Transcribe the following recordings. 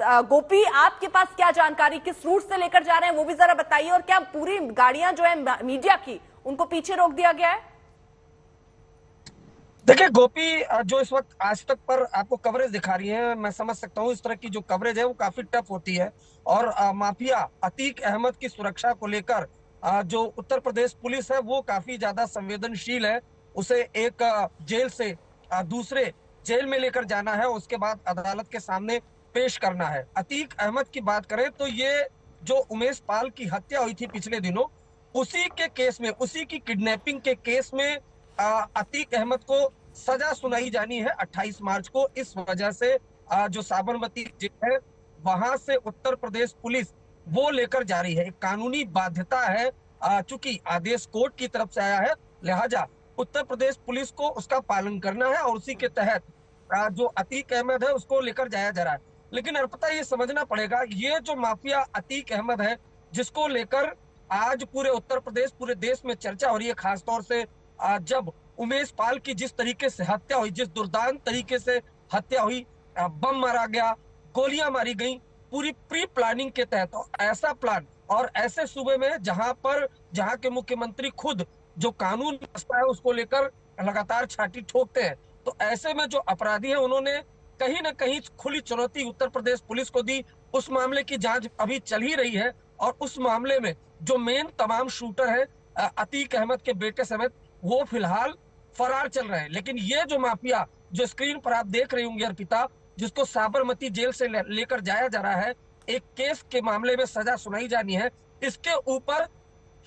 गोपी, आपके पास क्या जानकारी, किस रूट से लेकर जा रहे हैं वो भी जरा बताइए, और क्या पूरी गाड़ियां जो है मीडिया की उनको पीछे रोक दिया गया है? देखिए गोपी, जो इस वक्त आज तक पर आपको कवरेज दिखा रही है, मैं समझ सकता हूँ इस तरह की जो कवरेज है वो काफी टफ होती है। और माफिया अतीक अहमद की सुरक्षा को लेकर जो उत्तर प्रदेश पुलिस है वो काफी ज्यादा संवेदनशील है। उसे एक जेल से दूसरे जेल में लेकर जाना है, उसके बाद अदालत के सामने पेश करना है। अतीक अहमद की बात करें तो ये जो उमेश पाल की हत्या हुई थी पिछले दिनों, उसी के केस में, उसी की किडनैपिंग के केस में अतीक अहमद को सजा सुनाई जानी है 28 मार्च को। इस वजह से जो साबरमती जेल है वहां से उत्तर प्रदेश पुलिस वो लेकर जा रही है। एक कानूनी बाध्यता है, चूंकि आदेश कोर्ट की तरफ से आया है, लिहाजा उत्तर प्रदेश पुलिस को उसका पालन करना है और उसी के तहत जो अतीक अहमद है उसको लेकर जाया जा रहा है। लेकिन अर्पिता, ये समझना पड़ेगा, ये जो माफिया अतीक अहमद है जिसको लेकर आज पूरे उत्तर प्रदेश, पूरे देश में चर्चा हो रही है, खासतौर से जब उमेश पाल की जिस तरीके से हत्या हुई, जिस दुर्दांत तरीके से हत्या हुई, बम मारा गया, गोलियां मारी गई, पूरी प्री प्लानिंग के तहत। तो ऐसा प्लान और ऐसे सूबे में जहां के मुख्यमंत्री खुद जो कानून व्यवस्था है उसको लेकर लगातार छाती ठोकते हैं, तो ऐसे में जो अपराधी है उन्होंने कहीं ना कहीं खुली चुनौती उत्तर प्रदेश पुलिस को दी। उस मामले की जांच अभी चल ही रही है और उस मामले में जो मेन तमाम शूटर है अतीक अहमद के बेटे समेत, वो फिलहाल फरार चल रहे हैं। लेकिन ये जो माफिया जो स्क्रीन पर आप देख रहे होंगे अर्पिता, जिसको साबरमती जेल से लेकर जाया जा रहा है, एक केस के मामले में सजा सुनाई जानी है, इसके ऊपर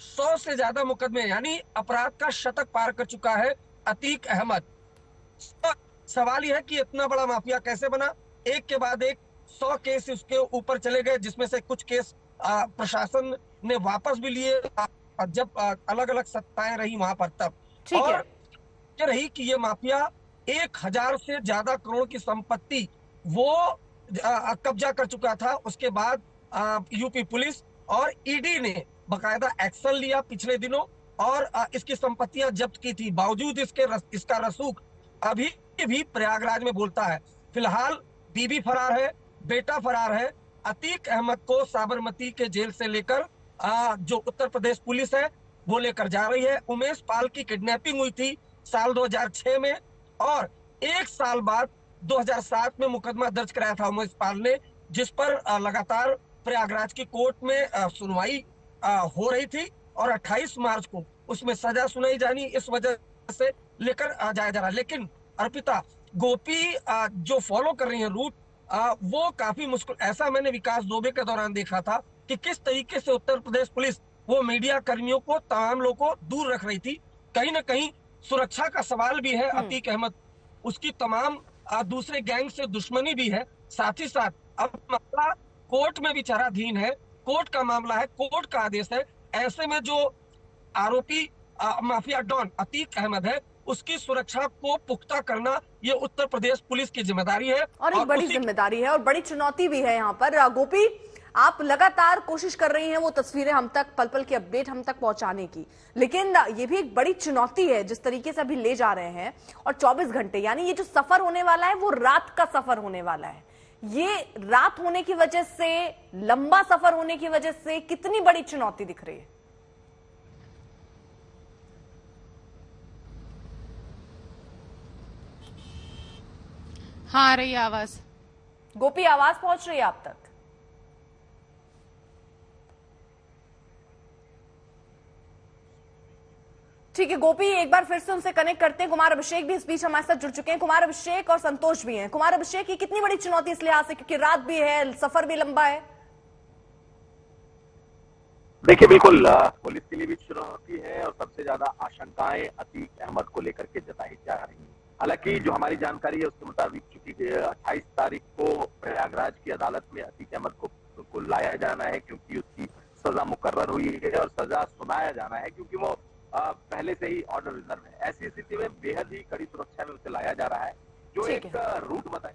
100 से ज्यादा मुकदमे, यानी अपराध का शतक पार कर चुका है अतीक अहमद। तो सवाल यह है कि इतना बड़ा माफिया कैसे बना? एक के बाद एक 100 केस उसके ऊपर चले गए, जिसमें से कुछ केस प्रशासन ने वापस भी लिए जब अलग अलग सत्ताएं रही वहां पर तब। ठीक है। और ये रही कि ये माफिया 1000 से ज्यादा करोड़ की संपत्ति वो कब्जा कर चुका था। उसके बाद यूपी पुलिस और ईडी ने बकायदा एक्शन लिया पिछले दिनों और इसकी संपत्तियां जब्त की थी। बावजूद इसका रसूख अभी भी प्रयागराज में बोलता है। फिलहाल बीबी फरार है, बेटा फरार है। अतीक अहमद को साबरमती के जेल से लेकर जो उत्तर प्रदेश पुलिस है वो लेकर जा रही है। उमेश पाल की किडनैपिंग हुई थी साल 2006 में, और एक साल बाद 2007 में मुकदमा दर्ज कराया था उमेश पाल ने, जिस पर लगातार प्रयागराज की कोर्ट में सुनवाई हो रही थी और 28 मार्च को उसमें सजा सुनाई जानी, इस वजह से लेकर जाया जा रहा है। लेकिन अर्पिता, गोपी जो फॉलो कर रही है रूट, वो काफी मुश्किल। ऐसा मैंने विकास दुबे के दौरान देखा था कि किस तरीके से उत्तर प्रदेश पुलिस वो मीडिया कर्मियों को, तमाम लोगों को दूर रख रही थी। कहीं ना कहीं सुरक्षा का सवाल भी है अतीक अहमद, उसकी तमाम दूसरे गैंग से दुश्मनी भी है। साथ ही साथ अब मामला कोर्ट में विचाराधीन है, कोर्ट का मामला है, कोर्ट का आदेश है। ऐसे में जो आरोपी माफिया डॉन अतीक अहमद है, उसकी सुरक्षा को पुख्ता करना ये उत्तर प्रदेश पुलिस की जिम्मेदारी है और एक और बड़ी उसी जिम्मेदारी है और बड़ी चुनौती भी है यहाँ पर। गोपी, आप लगातार कोशिश कर रही हैं वो तस्वीरें हम तक, पल पल की अपडेट हम तक पहुंचाने की, लेकिन ये भी एक बड़ी चुनौती है जिस तरीके से अभी ले जा रहे हैं। और 24 घंटे, यानी ये जो सफर होने वाला है वो रात का सफर होने वाला है। ये रात होने की वजह से, लंबा सफर होने की वजह से कितनी बड़ी चुनौती दिख रही है? हाँ, आ रही है आवाज। गोपी, आवाज पहुंच रही है आप तक? ठीक है गोपी, एक बार फिर से उनसे कनेक्ट करते हैं। कुमार अभिषेक भी इस बीच हमारे साथ जुड़ चुके हैं। कुमार अभिषेक और संतोष भी हैं। कुमार अभिषेक, ये कितनी बड़ी चुनौती इस लिहाज से क्योंकि रात भी है, सफर भी लंबा है? देखिए, बिल्कुल पुलिस के लिए भी चुनौती है और सबसे ज्यादा आशंकाएं अतीक अहमद को लेकर के जताई जा रही हैं। हालांकि जो हमारी जानकारी है उसके मुताबिक चूंकि 28 तारीख को प्रयागराज की अदालत में अतीक अहमद को लाया जाना है, क्योंकि उसकी सजा मुकर्रर हुई है और सजा सुनाया जाना है, क्योंकि वो पहले से ही ऑर्डर रिजर्व है। ऐसी स्थिति में बेहद ही कड़ी सुरक्षा में उसे लाया जा रहा है। जो एक रूट बताए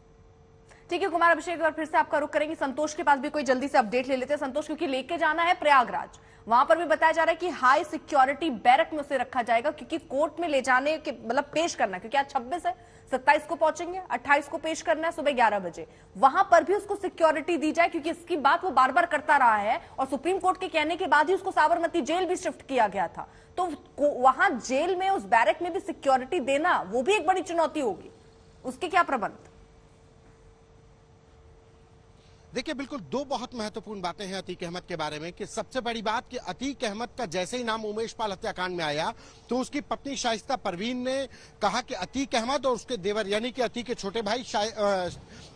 ठीक है कुमार अभिषेक, और फिर से आपका रुख करेंगे संतोष के पास भी कोई जल्दी से अपडेट ले लेते हैं। संतोष, क्योंकि लेके जाना है प्रयागराज, वहां पर भी बताया जा रहा है कि हाई सिक्योरिटी बैरक में उसे रखा जाएगा, क्योंकि कोर्ट में ले जाने के मतलब पेश करना, क्योंकि आज 26 है, 27 को पहुंचेंगे, 28 को पेश करना है सुबह 11 बजे, वहां पर भी उसको सिक्योरिटी दी जाए, क्योंकि इसकी बात वो बार बार करता रहा है और सुप्रीम कोर्ट के कहने के बाद ही उसको साबरमती जेल भी शिफ्ट किया गया था। तो वहां जेल में उस बैरक में भी सिक्योरिटी देना वो भी एक बड़ी चुनौती होगी, उसके क्या प्रबंध? देखिए, बिल्कुल दो बहुत महत्वपूर्ण बातें हैं अतीक अहमद के बारे में कि सबसे बड़ी बात कि अतीक अहमद का जैसे ही नाम उमेश पाल हत्याकांड में आया तो उसकी पत्नी शाइस्ता परवीन ने कहा कि अतीक अहमद और उसके देवर यानी कि अतीक के छोटे भाई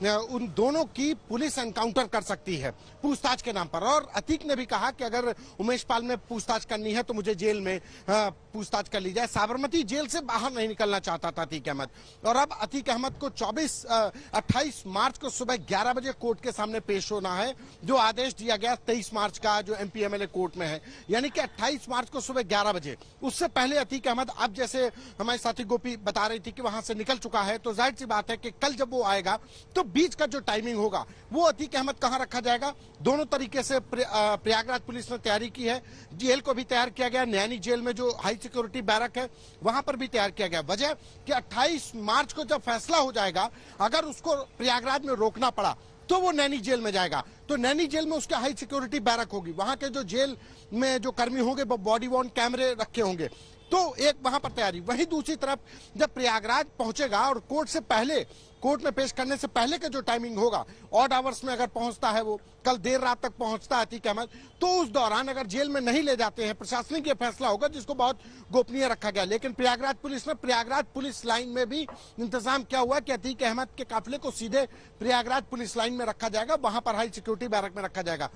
उन दोनों की पुलिस एनकाउंटर कर सकती है पूछताछ के नाम पर। और अतीक ने भी कहा कि अगर उमेश पाल में पूछताछ करनी है तो मुझे जेल में पूछताछ कर ली जाए। साबरमती जेल से बाहर नहीं निकलना चाहता था अतीक अहमद, और अब अतीक अहमद को 28 मार्च को सुबह 11 बजे कोर्ट के सामने पेश होना है, जो आदेश दिया गया 23 मार्च का जो एमपीएमएलए कोर्ट में है, यानी कि 28 मार्च को सुबह 11 बजे। उससे पहले अतीक अहमद, अब जैसे हमारे साथी गोपी बता रही थी कि वहां से निकल चुका है, तो जाहिर सी बात है कि कल जब वो आएगा तो बीच का जो टाइमिंग होगा वो अतीक अहमद कहां रखा जाएगा। दोनों तरीके से प्रयागराज पुलिस ने तैयारी की है, जेल को भी तैयार किया गया, नैनी जेल में जो हाई सिक्योरिटी बैरक है वहां पर भी तैयार किया गया। वजह कि 28 मार्च को जब फैसला हो जाएगा, अगर उसको प्रयागराज में रोकना पड़ा तो वो नैनी जेल में जाएगा, तो नैनी जेल में उसके हाई सिक्योरिटी बैरक होगी, वहां के जो जेल में जो कर्मी होंगे वो बॉडी वॉर्न कैमरे रखे होंगे, तो एक वहां पर तैयारी। वहीं दूसरी तरफ जब प्रयागराज पहुंचेगा और कोर्ट से पहले, कोर्ट में पेश करने से पहले का जो टाइमिंग होगा, ऑड आवर्स में अगर पहुंचता है, वो कल देर रात तक पहुंचता है अतीक अहमद, तो उस दौरान अगर जेल में नहीं ले जाते हैं, प्रशासनिक ये फैसला होगा जिसको बहुत गोपनीय रखा गया। लेकिन प्रयागराज पुलिस ने, प्रयागराज पुलिस लाइन में भी इंतजाम किया हुआ कि अतीक अहमद के काफिले को सीधे प्रयागराज पुलिस लाइन में रखा जाएगा, वहां पर हाई सिक्योरिटी बैरक में रखा जाएगा।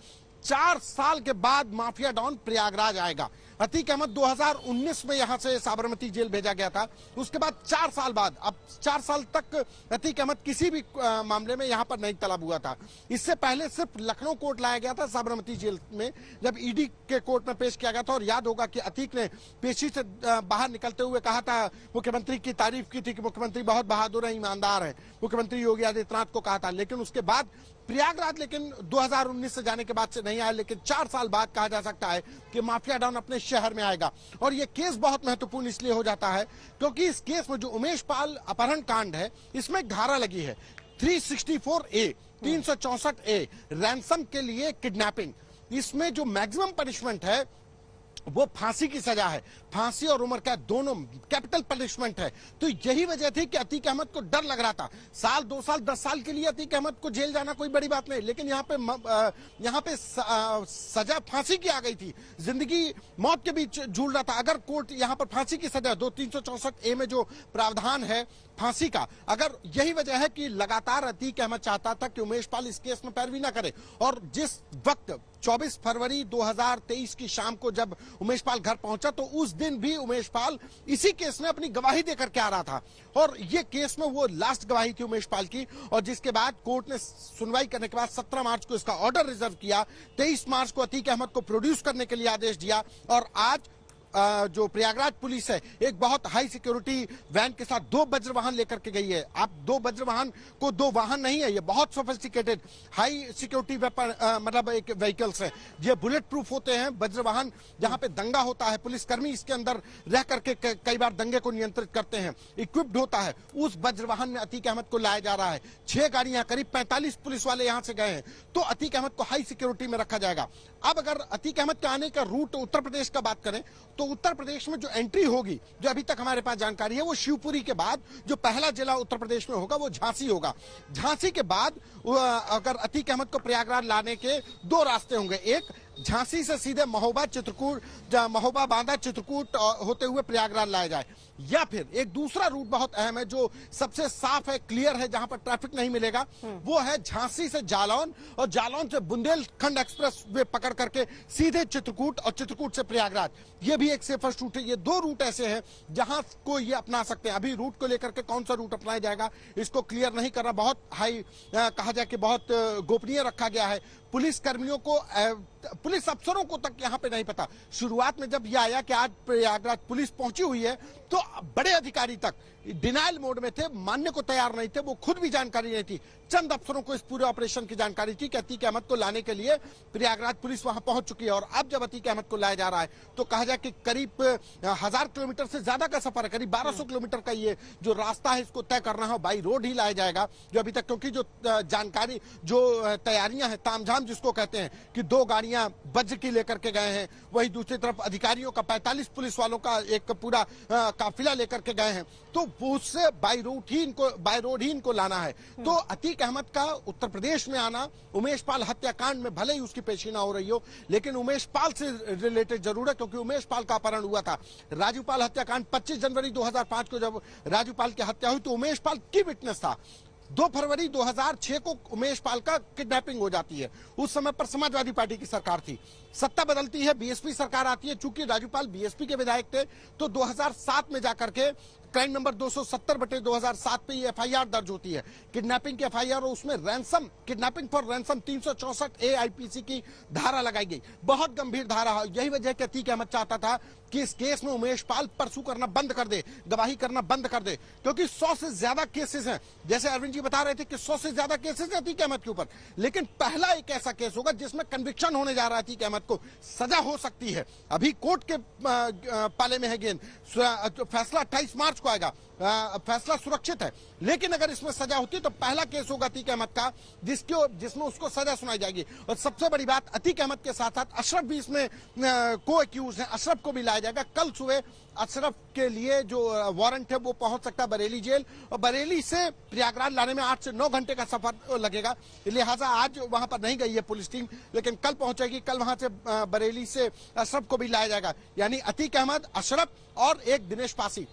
4 साल के बाद माफिया डॉन प्रयागराज आएगा। अतीक अहमद 2019 में यहां से साबरमती जेल भेजा गया था, उसके बाद 4 साल बाद, अब 4 साल तक अतीक अहमद किसी भी मामले में यहां पर नहीं तलब हुआ था। इससे पहले सिर्फ लखनऊ कोर्ट लाया गया था साबरमती जेल में, जब ईडी के कोर्ट में पेश किया गया था। और याद होगा कि अतीक ने पेशी से बाहर निकलते हुए कहा था, मुख्यमंत्री की तारीफ की थी कि मुख्यमंत्री बहुत बहादुर है, ईमानदार है, मुख्यमंत्री योगी आदित्यनाथ को कहा था। लेकिन उसके बाद प्रयागराज, लेकिन 2019 से जाने के बाद से नहीं आया, लेकिन 4 साल बाद कहा जा सकता है कि माफिया डॉन अपने शहर में आएगा। और ये केस बहुत महत्वपूर्ण इसलिए हो जाता है क्योंकि इस केस में जो उमेश पाल अपहरण कांड है, इसमें धारा लगी है 364A, 364A, रैंसम के लिए किडनैपिंग। इसमें जो मैक्सिमम पनिशमेंट है वो फांसी की सजा है, फांसी और उम्र कैद दोनों कैपिटल पनिशमेंट है। तो यही वजह थी कि अतीक अहमद को डर लग रहा था। साल, 2 साल, 10 साल के लिए अतीक अहमद को जेल जाना कोई बड़ी बात नहीं, लेकिन यहाँ पे सजा फांसी की आ गई थी, जिंदगी मौत के बीच झूल रहा था। अगर कोर्ट यहाँ पर फांसी की सजा, 364A में जो प्रावधान है फांसी का, अगर यही वजह है कि लगातार अतीक अहमद चाहता था कि उमेश पाल इस केस में पैरवी ना करे। और जिस वक्त 24 फरवरी 2023 की शाम को जब उमेश पाल घर पहुंचा, तो उस दिन भी उमेश पाल इसी केस में अपनी गवाही देकर के आ रहा था, और ये केस में वो लास्ट गवाही थी उमेश पाल की। और जिसके बाद कोर्ट ने सुनवाई करने के बाद 17 मार्च को इसका ऑर्डर रिजर्व किया, 23 मार्च को अतीक अहमद को प्रोड्यूस करने के लिए आदेश दिया। और आज जो प्रयागराज पुलिस है, एक बहुत हाई सिक्योरिटी वैन के साथ 2 वज्र वाहन लेकर के गई है। आप 2 वज्र वाहन को 2 वाहन नहीं है, ये बहुत सोफिस्टिकेटेड हाई सिक्योरिटी वेपन, मतलब एक व्हीकल्स है। ये बुलेट प्रूफ होते हैं वज्र वाहन। जहां पे दंगा होता है, पुलिसकर्मी इसके अंदर रह करके कई बार दंगे को नियंत्रित करते हैं, इक्विप्ड होता है। उस वज्र वाहन में अतीक अहमद को लाया जा रहा है। 6 गाड़ियां, करीब 45 पुलिस वाले यहां से गए हैं, तो अतीक अहमद को हाई सिक्योरिटी में रखा जाएगा। अब अगर अतीक अहमद के आने का रूट उत्तर प्रदेश का बात करें, तो उत्तर प्रदेश में जो एंट्री होगी, जो अभी तक हमारे पास जानकारी है, वो शिवपुरी के बाद जो पहला जिला उत्तर प्रदेश में होगा वो झांसी होगा। झांसी के बाद अगर अतीक अहमद को प्रयागराज लाने के 2 रास्ते होंगे, एक झांसी से सीधे महोबा, चित्रकूट, महोबा, बांदा, चित्रकूट होते हुए प्रयागराज लाया जाए, या फिर एक दूसरा रूट बहुत अहम है, जो सबसे साफ है, क्लियर है, जहां पर ट्रैफिक नहीं मिलेगा, वो है झांसी से जालौन, और जालौन से बुंदेलखंड एक्सप्रेस वे पकड़ करके सीधे चित्रकूट, और चित्रकूट से प्रयागराज। ये भी एक सेफेस्ट रूट है। ये 2 रूट ऐसे हैं जहां को ये अपना सकते हैं। अभी रूट को लेकर के कौन सा रूट अपनाया जाएगा इसको क्लियर नहीं करना, बहुत हाई कहा जाए कि बहुत गोपनीय रखा गया है। पुलिस कर्मियों को, पुलिस अफसरों को तक यहाँ पे नहीं पता। शुरुआत में जब यह आया कि आज प्रयागराज पुलिस पहुंची हुई है, तो बड़े अधिकारी तक डिनाइल मोड में थे, मानने को तैयार नहीं थे, वो खुद भी जानकारी नहीं थी। चंद अफसरों को इस पूरे ऑपरेशन की जानकारी थी कि अतीक अहमद को लाने के लिए प्रयागराज पुलिस वहां पहुंच चुकी है। और अब जब अतीक अहमद को लाया जा रहा है तो कहा जाए कि करीब 1000 किलोमीटर से ज्यादा का सफर है, करीब 1200 किलोमीटर का ये जो रास्ता है इसको तय करना है, बाई रोड ही लाया जाएगा। जो अभी तक, क्योंकि जो जानकारी, जो तैयारियां हैं, तामझाम जिसको कहते हैं कि 2 गाड़ियां वज्र की लेकर के गए हैं, वही दूसरी तरफ अधिकारियों का 45 पुलिस वालों का एक पूरा काफिला लेकर के गए हैं, तो उससे बाई रोड ही इनको लाना है। तो अतीक अहमद का उत्तर प्रदेश में आना, उमेश पाल हत्याकांड में भले ही उसकी पेशी ना हो रही हो, लेकिन उमेश पाल से रिलेटेड जरूर है, क्योंकि उमेश पाल का अपहरण हुआ था। राजू पाल हत्याकांड 25 जनवरी 2005 को जब राजू पाल की हत्या हुई तो उमेश पाल की विटनेस था। 2 फरवरी 2006 को उमेश पाल का किडनैपिंग हो जाती है। उस समय पर समाजवादी पार्टी की सरकार थी, सत्ता बदलती है, बीएसपी सरकार आती है। चूंकि राजूपाल बीएसपी के विधायक थे तो 2007 में जाकर के क्राइम नंबर 270/2007 पे ये एफआईआर दर्ज होती है, किडनैपिंग की एफआईआर, और उसमें ransom, kidnapping for ransom 364 A IPC की धारा लगाई गई। बहुत गंभीर धारा है। यही वजह कि अतीक अहमद चाहता था कि इस केस में उमेश पाल परसू करना बंद कर दे, गवाही करना बंद कर दे, क्योंकि 100 से ज्यादा केसेस हैं। जैसे अरविंद जी बता रहे थे कि 100 से ज्यादा केसेस हैं अतीक अहमद के ऊपर, लेकिन पहला एक ऐसा केस होगा जिसमें कन्विक्शन होने जा रहा है, अतीक अहमद को सजा हो सकती है। अभी कोर्ट के पाले में है गेंद, फैसला 28 मार्च को आएगा, फैसला सुरक्षित है, लेकिन अगर इसमें सजा होती है तो पहला केस होगा अतीक अहमद का जिसमें उसको सजा सुनाई जाएगी। और सबसे बड़ी बात, अतीक अहमद के साथ साथ अशरफ भी इसमें को एक्यूज है, अशरफ को भी लाया जाएगा। कल सुबह अशरफ के लिए जो वारंट है वो पहुंच सकता है बरेली जेल, और बरेली से प्रयागराज लाने में 8 से 9 घंटे का सफर लगेगा। लिहाजा आज वहां पर नहीं गई है पुलिस टीम, लेकिन कल पहुंचेगी। कल वहां से बरेली से अशरफ को भी लाया जाएगा। यानी अतीक अहमद, अशरफ और एक दिनेश पासी,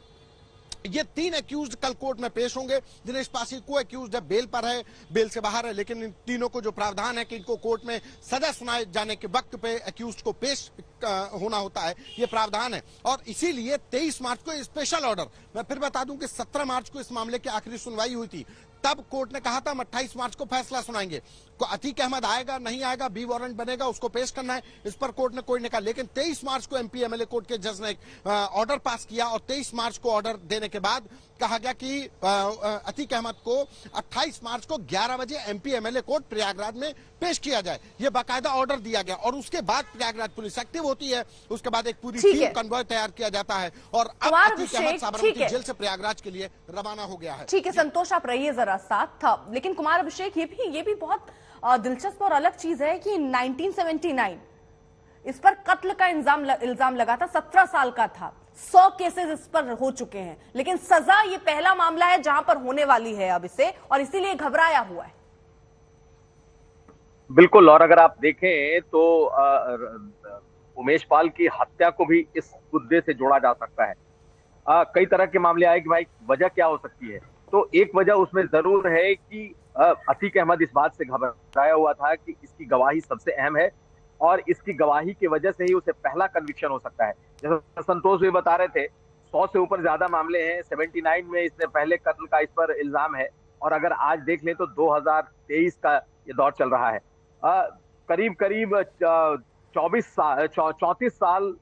ये 3 एक्यूज कल कोर्ट में पेश होंगे। दिनेश पासी को एक्यूज है, बेल पर है, बेल से बाहर है, लेकिन इन तीनों को जो प्रावधान है कि इनको कोर्ट में सजा सुनाए जाने के वक्त पे एक्यूज को पेश होना होता है, ये प्रावधान है। और इसीलिए 23 मार्च को स्पेशल ऑर्डर, मैं फिर बता दूं कि 17 मार्च को इस मामले की आखिरी सुनवाई हुई थी, तब कोर्ट ने कहा था हम 28 मार्च को फैसला सुनाएंगे। अतीक अहमद आएगा नहीं आएगा, बी वारंट बनेगा, उसको पेश करना है, इस पर कोर्ट ने कोई नहीं कहा। लेकिन 23 मार्च को एमपी एमएलए कोर्ट के जज ने ऑर्डर पास किया, और 23 मार्च को ऑर्डर देने के बाद कहा गया कि अतीक अहमद को 28 मार्च को 11 बजे एमपी एमएलए कोर्ट प्रयागराज में पेश किया जाए। ये बाकायदा ऑर्डर दिया गया, और उसके बाद प्रयागराज पुलिस एक्टिव होती है। उसके बाद एक पूरी टीम कन्वॉय तैयार किया जाता है, और अब अतीक अहमद साबरमती जेल से प्रयागराज के लिए रवाना हो गया है। ठीक है संतोष, आप रहिए जरा साथ था। लेकिन कुमार अभिषेक, ये भी बहुत दिलचस्प और अलग चीज है कि 1979 इस पर कत्ल का इल्जाम लगा था, 17 साल का था, 100 केसेस इस पर हो चुके हैं, लेकिन सजा ये पहला मामला है जहां पर होने वाली है अब इसे, और इसीलिए घबराया हुआ है। बिल्कुल, और अगर आप देखें तो उमेश पाल की हत्या को भी इस मुद्दे से जोड़ा जा सकता है। कई तरह के मामले आए कि भाई वजह क्या हो सकती है, तो एक वजह उसमें जरूर है कि अतीक अहमद इस बात से घबराया हुआ था कि इसकी गवाही सबसे अहम है, और इसकी गवाही की वजह से ही उसे पहला कन्विक्शन हो सकता है। जैसे संतोष भी बता रहे थे, 100 से ऊपर ज्यादा मामले हैं, 79 में इसने पहले कत्ल का इस पर इल्जाम है, और अगर आज देख लें तो 2023 का ये दौर चल रहा है। करीब 34 साल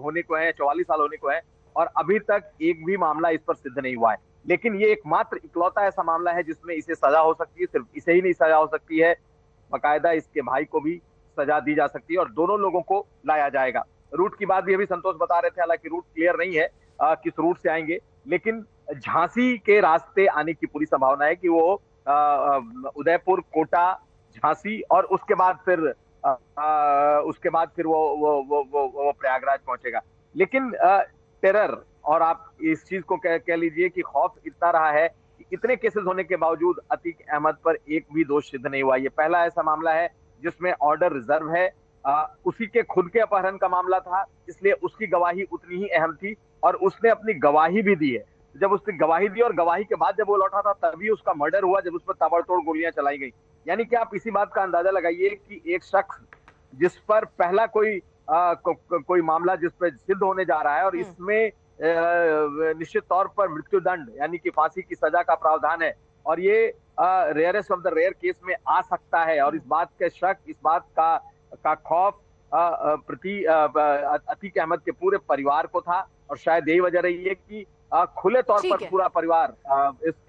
होने को है, 44 साल होने को है, और अभी तक एक भी मामला इस पर सिद्ध नहीं हुआ है। लेकिन ये एकमात्र इकलौता ऐसा मामला है जिसमें इसे सजा हो सकती है। सिर्फ इसे ही नहीं सजा हो सकती है, बाकायदा इसके भाई को भी सजा दी जा सकती है, और दोनों लोगों को लाया जाएगा। रूट की बात भी अभी संतोष बता रहे थे, हालांकि रूट क्लियर नहीं है किस रूट से आएंगे, लेकिन झांसी के रास्ते आने की पूरी संभावना है कि वो उदयपुर, कोटा, झांसी, और उसके बाद फिर वो प्रयागराज पहुंचेगा। लेकिन टेरर, और आप इस चीज को कह लीजिए कि खौफ इतना रहा है कि इतने केसेस होने के बावजूद अतीक अहमद पर एक भी दोष सिद्ध नहीं हुआ। ये पहला ऐसा मामला है जिसमें ऑर्डर रिजर्व है। उसी के खुद के अपहरण का मामला था, इसलिए उसकी गवाही उतनी ही अहम थी, और उसने अपनी गवाही भी दी है। जब उसने गवाही दी और गवाही के बाद जब वो लौटा था तभी उसका मर्डर हुआ, जब उस पर ताबड़तोड़ गोलियां चलाई गई। यानी कि आप इसी बात का अंदाजा लगाइए कि एक शख्स जिस पर पहला कोई मामला जिस पर सिद्ध होने जा रहा है, और इसमें निश्चित तौर पर मृत्युदंड यानी कि फांसी की सजा का प्रावधान है, और ये rarest of the rare case में आ सकता है, और इस बात के शक, इस बात का खौफ प्रति अतीक अहमद के पूरे परिवार को था, और शायद यही वजह रही है कि खुले तौर ठीक पर है। पूरा परिवार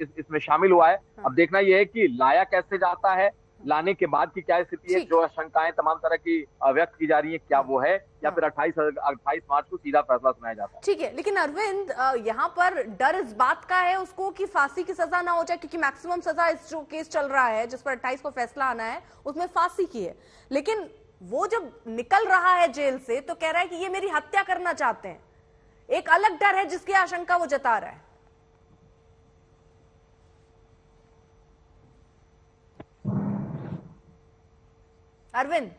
इसमें शामिल हुआ है। अब देखना यह है कि लाया कैसे जाता है, लाने के बाद की क्या स्थिति है, ठीक। जो आशंकाएं तमाम तरह की व्यक्त की जा रही है, क्या वो है, या फिर 28 मार्च को सीधा फैसला सुनाया जाता है। ठीक है, लेकिन अरविंद यहाँ पर डर इस बात का है उसको कि फांसी की सजा ना हो जाए, क्योंकि मैक्सिमम सजा इस जो केस चल रहा है जिस पर 28 को फैसला आना है उसमें फांसी की है, लेकिन वो जब निकल रहा है जेल से तो कह रहा है कि ये मेरी हत्या करना चाहते हैं। एक अलग डर है जिसकी आशंका वो जता रहा है। अरविंद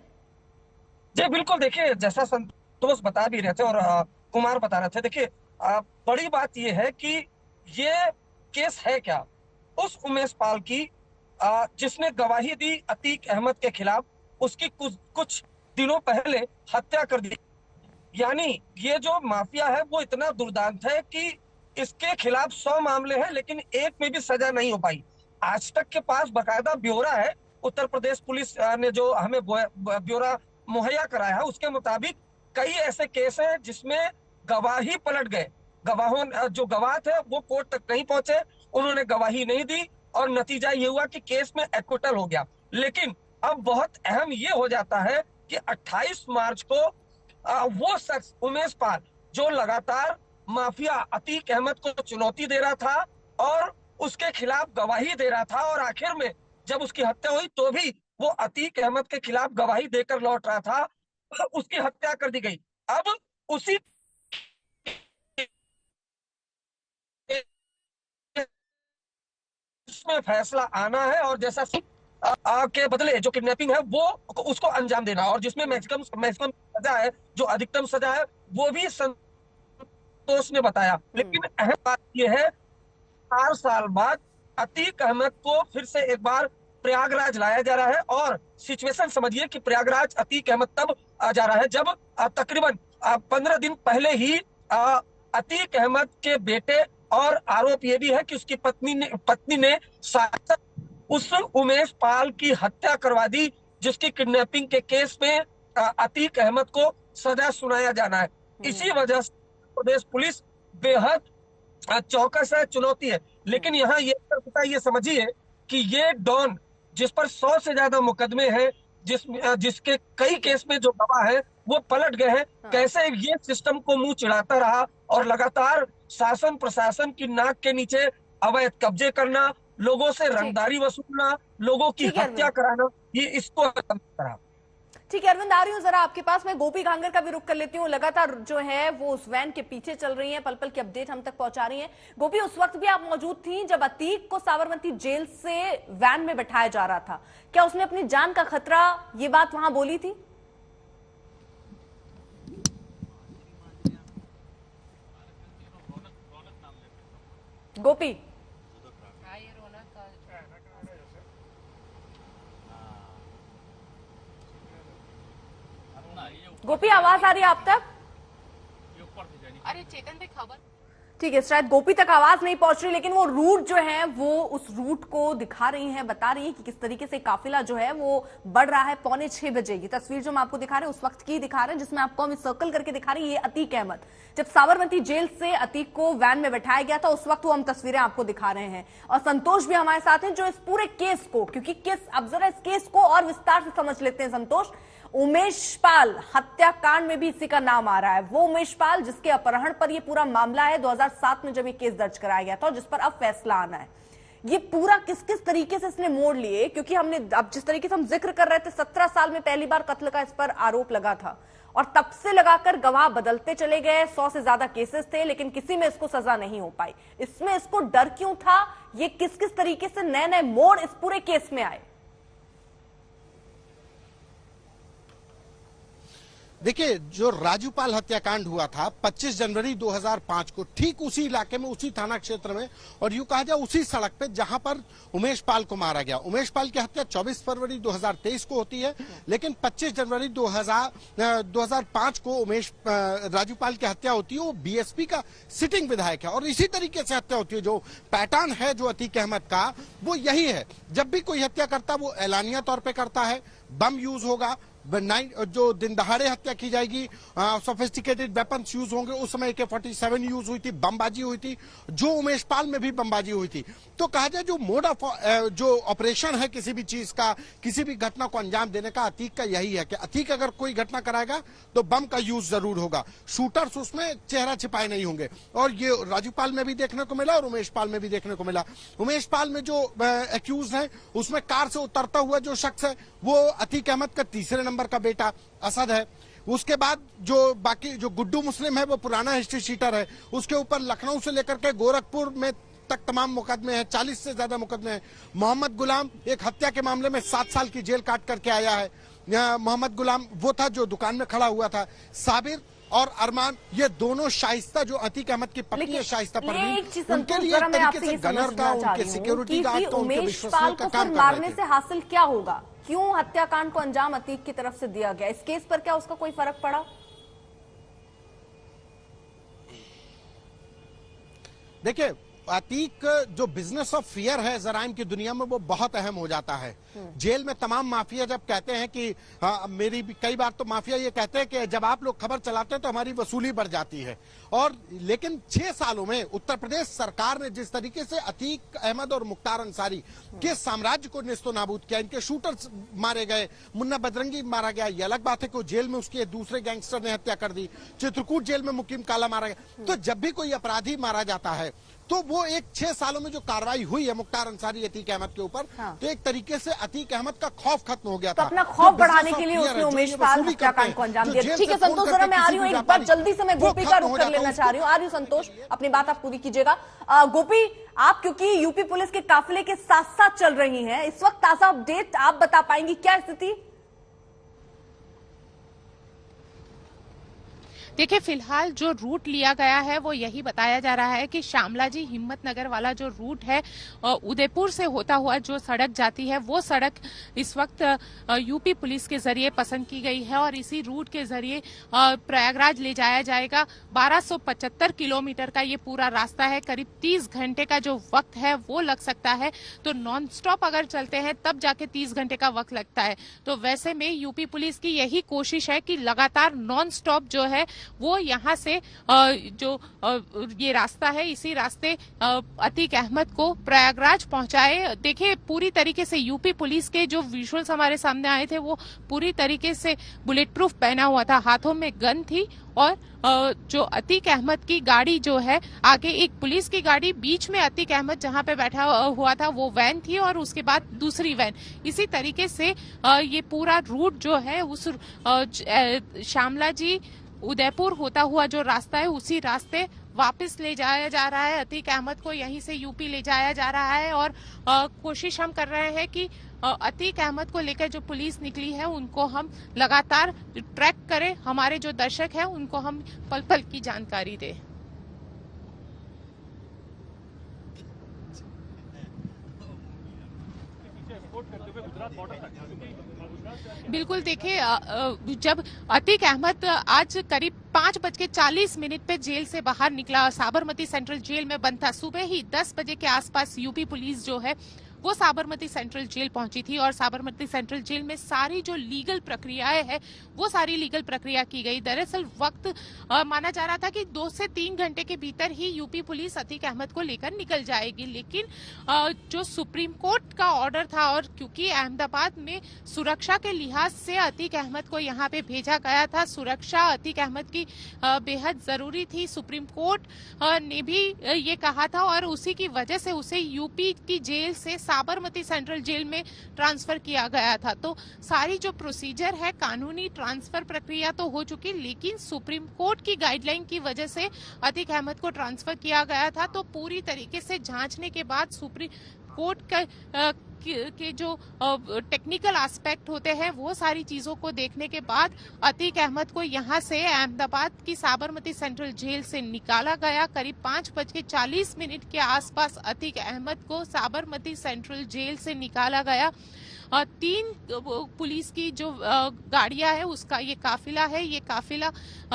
जी बिल्कुल, देखिए जैसा संतोष बता भी रहे थे और कुमार बता रहे थे, देखिए बड़ी बात यह है कि ये केस है क्या उस उमेश पाल की जिसने गवाही दी अतीक अहमद के खिलाफ, उसकी कुछ दिनों पहले हत्या कर दी। यानी ये जो माफिया है वो इतना दुर्दांत है कि इसके खिलाफ 100 मामले हैं लेकिन एक में भी सजा नहीं हो पाई। आज तक के पास बकायदा ब्यौरा है, उत्तर प्रदेश पुलिस ने जो हमें ब्यौरा मुहैया कराया है उसके मुताबिक कई ऐसे केस हैं जिसमें गवाही पलट गए। गवाहों जो गवाह थे वो कोर्ट तक नहीं पहुंचे, उन्होंने गवाही नहीं दी और नतीजा ये हुआ कि केस में एक्विटल हो गया। लेकिन अब बहुत अहम ये हो जाता है कि 28 मार्च को वो शख्स उमेश पाल जो लगातार माफिया अतीक अहमद को चुनौती दे रहा था और उसके खिलाफ गवाही दे रहा था, और आखिर में जब उसकी हत्या हुई तो भी वो अतीक अहमद के खिलाफ गवाही देकर लौट रहा था, उसकी हत्या कर दी गई। अब उसी इसमें फैसला आना है और जैसा के बदले जो किडनैपिंग है वो उसको अंजाम देना, और जिसमें मैक्सिमम सजा है, जो अधिकतम सजा है वो भी संतोष ने बताया। लेकिन अहम बात यह है 4 साल बाद अतीक अहमद को फिर से एक बार प्रयागराज लाया जा रहा है, और सिचुएशन समझिए कि प्रयागराज अतीक अहमद तब जा रहा है जब तकरीबन 15 दिन पहले ही अतीक अहमद के बेटे, और आरोप यह भी है कि उसकी पत्नी ने साथ उस उमेश पाल की हत्या करवा दी जिसकी किडनैपिंग के केस में अतीक अहमद को सजा सुनाया जाना है। इसी वजह से प्रदेश पुलिस बेहद चौकस है, चुनौती है। लेकिन यहाँ ये समझिए कि ये डॉन जिस पर 100 से ज्यादा मुकदमे हैं, जिसके कई केस में जो गवाह है वो पलट गए हैं, कैसे ये सिस्टम को मुंह चिढ़ाता रहा और लगातार शासन प्रशासन की नाक के नीचे अवैध कब्जे करना, लोगों से रंगदारी वसूलना, लोगों की हत्या कराना, ये इसको करा। ठीक है अरविंद, आ रही हूँ जरा आपके पास। मैं गोपी घांगर का भी रुख कर लेती हूँ। लगातार जो है वो उस वैन के पीछे चल रही है, पल पल की अपडेट हम तक पहुंचा रही है। गोपी, उस वक्त भी आप मौजूद थी जब अतीक को साबरमती जेल से वैन में बैठाया जा रहा था, क्या उसने अपनी जान का खतरा ये बात वहां बोली थी? गोपी गोपी, आवाज आ रही है आप तक? अरे चेतन पे खबर। ठीक है, शायद गोपी तक आवाज नहीं पहुंच रही, लेकिन वो रूट जो है वो उस रूट को दिखा रही हैं, बता रही हैं कि किस तरीके से काफिला जो है वो बढ़ रहा है। 5:45 बजे ये तस्वीर जो हम आपको दिखा रहे हैं उस वक्त की दिखा रहे हैं, जिसमें आपको हम सर्कल करके दिखा रही है ये अतीक अहमद। जब साबरमती जेल से अतीक को वैन में बैठाया गया था उस वक्त वो हम तस्वीरें आपको दिखा रहे हैं, और संतोष भी हमारे साथ हैं जो इस पूरे केस को, क्योंकि अब जरा इस केस को और विस्तार से समझ लेते हैं। संतोष, उमेश पाल हत्याकांड में भी इसी का नाम आ रहा है, वो उमेश पाल जिसके अपहरण पर ये पूरा मामला है 2007 में जब ये केस दर्ज कराया गया था और जिस पर अब फैसला आना है। ये पूरा किस किस तरीके से इसने मोड़ लिए, क्योंकि हमने अब जिस तरीके से हम जिक्र कर रहे थे 17 साल में पहली बार कत्ल का इस पर आरोप लगा था और तब से लगाकर गवाह बदलते चले गए, 100 से ज्यादा केसेस थे लेकिन किसी में इसको सजा नहीं हो पाई। इसमें इसको डर क्यों था? ये किस किस तरीके से नए नए मोड़ इस पूरे केस में आए? देखिए, जो राजूपाल हत्याकांड हुआ था 25 जनवरी 2005 को, ठीक उसी इलाके में, उसी थाना क्षेत्र में, और यूं कहा जाए उसी सड़क पे जहां पर उमेश पाल को मारा गया। उमेश पाल की हत्या 24 फरवरी 2023 को होती है, लेकिन 25 जनवरी 2005 को राजूपाल की हत्या होती है। वो बीएसपी का सिटिंग विधायक है और इसी तरीके से हत्या होती है। जो पैटर्न है जो अतीक अहमद का, वो यही है। जब भी कोई हत्या करता वो एलानिया तौर पर करता है, बम यूज होगा, जो दिन दहाड़े हत्या की जाएगी, सोफिस्टिकेटेड वेपन्स यूज होंगे। उस समय AK-47 यूज हुई थी, बमबाजी हुई थी, जो उमेश पाल में भी बमबाजी हुई थी। तो कहा जाए जो मोड ऑफ जो ऑपरेशन है किसी भी चीज का, किसी भी घटना को अंजाम देने का अतीक का यही है कि अतीक अगर कोई घटना कराएगा तो बम का यूज जरूर होगा, शूटर्स उसमें चेहरा छिपाए नहीं होंगे। और ये राजू पाल में भी देखने को मिला और उमेश पाल में भी देखने को मिला। उमेश पाल में जो एक्यूज है उसमें कार से उतरता हुआ जो शख्स है वो अतीक अहमद का तीसरे नंबर का बेटा असद है। उसके बाद जो बाकी जो गुड्डू मुस्लिम है वो पुराना हिस्ट्री शीटर है। उसके ऊपर लखनऊ से लेकर के गोरखपुर में तक तमाम मुकदमे हैं, 40 से ज्यादा मुकदमे हैं। मोहम्मद गुलाम एक हत्या के मामले में 7 साल की जेल काट करके आया है। मोहम्मद गुलाम वो था जो दुकान में खड़ा हुआ था। साबिर और अरमान ये दोनों शाइस्ता जो अतीक अहमद की पत्नी है शाइस्ता परवीन, उनके लिए एक तरीके से गनर का, उनके सिक्योरिटी गार्ड का, उनके विश्वसनीय का काम कर मारने रहे से थे। हासिल क्या होगा? क्यों हत्याकांड को अंजाम अतीक की तरफ से दिया गया? इस केस पर क्या उसका कोई फर्क पड़ा? देखिए, अतीक जो बिजनेस ऑफ फियर है जराइम की दुनिया में वो बहुत अहम हो जाता है। जेल में तमाम माफिया जब कहते हैं कि मेरी भी कई बार तो माफिया ये कहते हैं कि जब आप लोग खबर चलाते हैं तो हमारी वसूली बढ़ जाती है। और लेकिन 6 सालों में उत्तर प्रदेश सरकार ने जिस तरीके से अतीक अहमद और मुख्तार अंसारी के साम्राज्य को नेस्तो नाबूद किया, इनके शूटर्स मारे गए, मुन्ना बजरंगी मारा गया, ये अलग बात है कि जेल में उसके दूसरे गैंगस्टर ने हत्या कर दी, चित्रकूट जेल में मुकीम काला मारा गया। तो जब भी कोई अपराधी मारा जाता है तो वो एक 6 सालों में जो कार्रवाई हुई है मुख्तार अंसारी अतीक अहमद के ऊपर, तो एक तरीके से अतीक अहमद का खौफ खत्म हो गया तो था। अपना खौफ बढ़ाने के लिए उसने उमेश पाल हत्याकांड को अंजाम दिया। ठीक है संतोष, जरा मैं आ रही हूँ, एक बार जल्दी से मैं गोपी का रुख कर लेना चाह रही हूँ। आ रही हूँ संतोष, अपनी बात आप पूरी कीजिएगा। गोपी, आप क्योंकि यूपी पुलिस के काफिले के साथ साथ चल रही हैं, इस वक्त ताजा अपडेट आप बता पाएंगी, क्या स्थिति? देखिए, फिलहाल जो रूट लिया गया है वो यही बताया जा रहा है कि श्यामला जी हिम्मतनगर वाला जो रूट है, उदयपुर से होता हुआ जो सड़क जाती है वो सड़क इस वक्त यूपी पुलिस के जरिए पसंद की गई है और इसी रूट के जरिए प्रयागराज ले जाया जाएगा। 1275 किलोमीटर का ये पूरा रास्ता है, करीब 30 घंटे का जो वक्त है वो लग सकता है। तो नॉन स्टॉप अगर चलते हैं तब जाके 30 घंटे का वक्त लगता है। तो वैसे में यूपी पुलिस की यही कोशिश है कि लगातार नॉन स्टॉप जो है वो यहाँ से ये रास्ता है, इसी रास्ते अतीक अहमद को प्रयागराज पहुंचाए। देखिए, पूरी तरीके से यूपी पुलिस के जो विजुअल्स हमारे सामने आए थे वो पूरी तरीके से बुलेट प्रूफ पहना हुआ था, हाथों में गन थी और जो अतीक अहमद की गाड़ी जो है, आगे एक पुलिस की गाड़ी, बीच में अतीक अहमद जहां पे बैठा हुआ था वो वैन थी और उसके बाद दूसरी वैन। इसी तरीके से ये पूरा रूट जो है उस श्यामला जी उदयपुर होता हुआ जो रास्ता है उसी रास्ते वापस ले जाया जा रहा है। अतीक अहमद को यहीं से यूपी ले जाया जा रहा है और कोशिश हम कर रहे हैं कि अतीक अहमद को लेकर जो पुलिस निकली है उनको हम लगातार ट्रैक करें, हमारे जो दर्शक हैं उनको हम पल पल की जानकारी दें। बिल्कुल, देखिए, जब अतीक अहमद आज करीब 5:40 पे जेल से बाहर निकला, साबरमती सेंट्रल जेल में बंद था। सुबह ही 10 बजे के आसपास यूपी पुलिस जो है वो साबरमती सेंट्रल जेल पहुंची थी और साबरमती सेंट्रल जेल में सारी जो लीगल प्रक्रियाएं हैं वो सारी लीगल प्रक्रिया की गई। दरअसल वक्त माना जा रहा था कि 2 से 3 घंटे के भीतर ही यूपी पुलिस अतीक अहमद को लेकर निकल जाएगी, लेकिन जो सुप्रीम कोर्ट का ऑर्डर था और क्योंकि अहमदाबाद में सुरक्षा के लिहाज से अतीक अहमद को यहाँ पे भेजा गया था, सुरक्षा अतीक अहमद की बेहद जरूरी थी, सुप्रीम कोर्ट ने भी ये कहा था और उसी की वजह से उसे यूपी की जेल से साबरमती सेंट्रल जेल में ट्रांसफर किया गया था। तो सारी जो प्रोसीजर है, कानूनी ट्रांसफर प्रक्रिया तो हो चुकी, लेकिन सुप्रीम कोर्ट की गाइडलाइन की वजह से अतीक अहमद को ट्रांसफर किया गया था। तो पूरी तरीके से जांचने के बाद सुप्रीम कोर्ट के जो टेक्निकल एस्पेक्ट होते हैं वो सारी चीजों को देखने के बाद अतीक अहमद को यहां से अहमदाबाद की साबरमती सेंट्रल जेल से निकाला गया। करीब 5:40 के आसपास अतीक अहमद को साबरमती सेंट्रल जेल से निकाला गया 3 पुलिस की जो गाड़ियां है उसका ये काफिला है। ये काफिला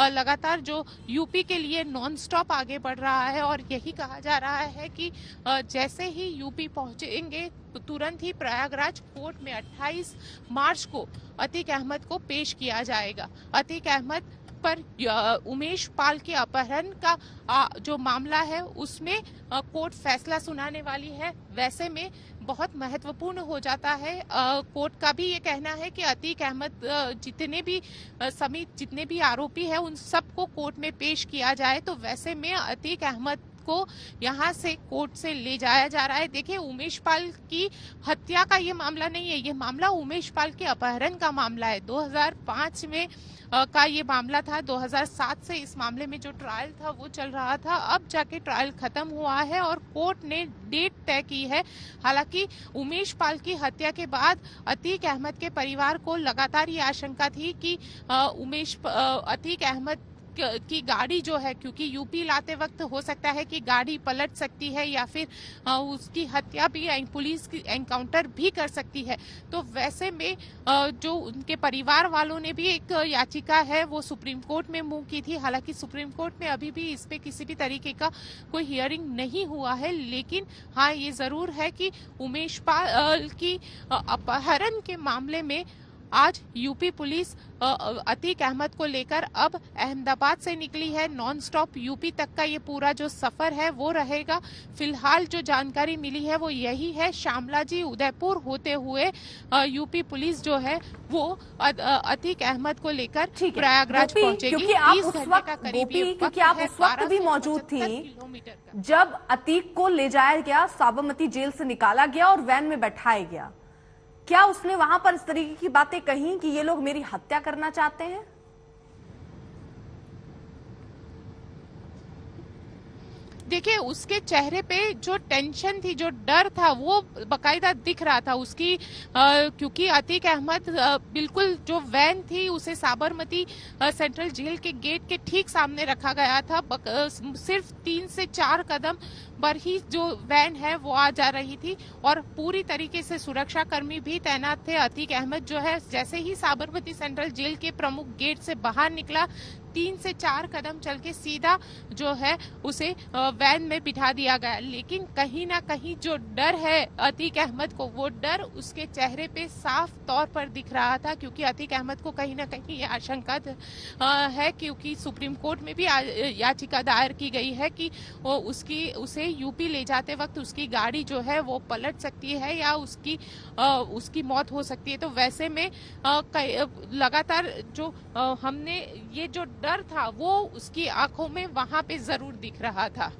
लगातार जो यूपी के लिए नॉन स्टॉप आगे बढ़ रहा है और यही कहा जा रहा है कि जैसे ही यूपी पहुंचेंगे तो तुरंत ही प्रयागराज कोर्ट में 28 मार्च को अतीक अहमद को पेश किया जाएगा। अतीक अहमद पर उमेश पाल के अपहरण का जो मामला है उसमें कोर्ट फैसला सुनाने वाली है। वैसे में बहुत महत्वपूर्ण हो जाता है। कोर्ट का भी ये कहना है कि अतीक अहमद जितने भी समेत जितने भी आरोपी हैं उन सबको कोर्ट में पेश किया जाए। तो वैसे में अतीक अहमद को यहाँ से कोर्ट से ले जाया जा रहा है। देखिए, उमेश पाल की हत्या का ये मामला नहीं है, ये मामला उमेश पाल के अपहरण का मामला है। 2005 में का ये मामला था। 2007 से इस मामले में जो ट्रायल था वो चल रहा था। अब जाके ट्रायल खत्म हुआ है और कोर्ट ने डेट तय की है। हालांकि उमेश पाल की हत्या के बाद अतीक अहमद के परिवार को लगातार ये आशंका थी कि अतीक अहमद की गाड़ी जो है, क्योंकि यूपी लाते वक्त हो सकता है कि गाड़ी पलट सकती है या फिर उसकी हत्या भी पुलिस की एनकाउंटर भी कर सकती है। तो वैसे में जो उनके परिवार वालों ने भी एक याचिका है वो सुप्रीम कोर्ट में मूव की थी। हालांकि सुप्रीम कोर्ट में अभी भी इस पे किसी भी तरीके का कोई हियरिंग नहीं हुआ है। लेकिन हाँ, ये जरूर है कि उमेश पाल की अपहरण के मामले में आज यूपी पुलिस अतीक अहमद को लेकर अब अहमदाबाद से निकली है। नॉन स्टॉप यूपी तक का ये पूरा जो सफर है वो रहेगा। फिलहाल जो जानकारी मिली है वो यही है, शामला जी उदयपुर होते हुए यूपी पुलिस जो है वो अतीक अहमद को लेकर प्रयागराज पहुंचेगी। क्योंकि आप उस वक्त भी मौजूद थी जब अतीक को ले जाया गया, साबरमती जेल से निकाला गया और वैन में बैठाया गया। क्या उसने वहां पर इस तरीके की बातें कही कि ये लोग मेरी हत्या करना चाहते हैं? देखिए, उसके चेहरे पे जो टेंशन थी, जो डर था, वो बकायदा दिख रहा था उसकी। क्योंकि अतीक अहमद बिल्कुल जो वैन थी उसे साबरमती सेंट्रल जेल के गेट के ठीक सामने रखा गया था। सिर्फ 3 से 4 कदम पर ही जो वैन है वो आ जा रही थी और पूरी तरीके से सुरक्षा कर्मी भी तैनात थे। अतीक अहमद जो है जैसे ही साबरमती सेंट्रल जेल के प्रमुख गेट से बाहर निकला, 3 से 4 कदम चल के सीधा जो है उसे वैन में बिठा दिया गया। लेकिन कहीं ना कहीं जो डर है अतीक अहमद को, वो डर उसके चेहरे पे साफ तौर पर दिख रहा था। क्योंकि अतीक अहमद को कहीं ना कहीं ये आशंका है, क्योंकि सुप्रीम कोर्ट में भी याचिका दायर की गई है कि उसे यूपी ले जाते वक्त उसकी गाड़ी जो है वो पलट सकती है या उसकी मौत हो सकती है। तो वैसे में लगातार जो हमने ये जो डर था वो उसकी आंखों में वहां पे जरूर दिख रहा था।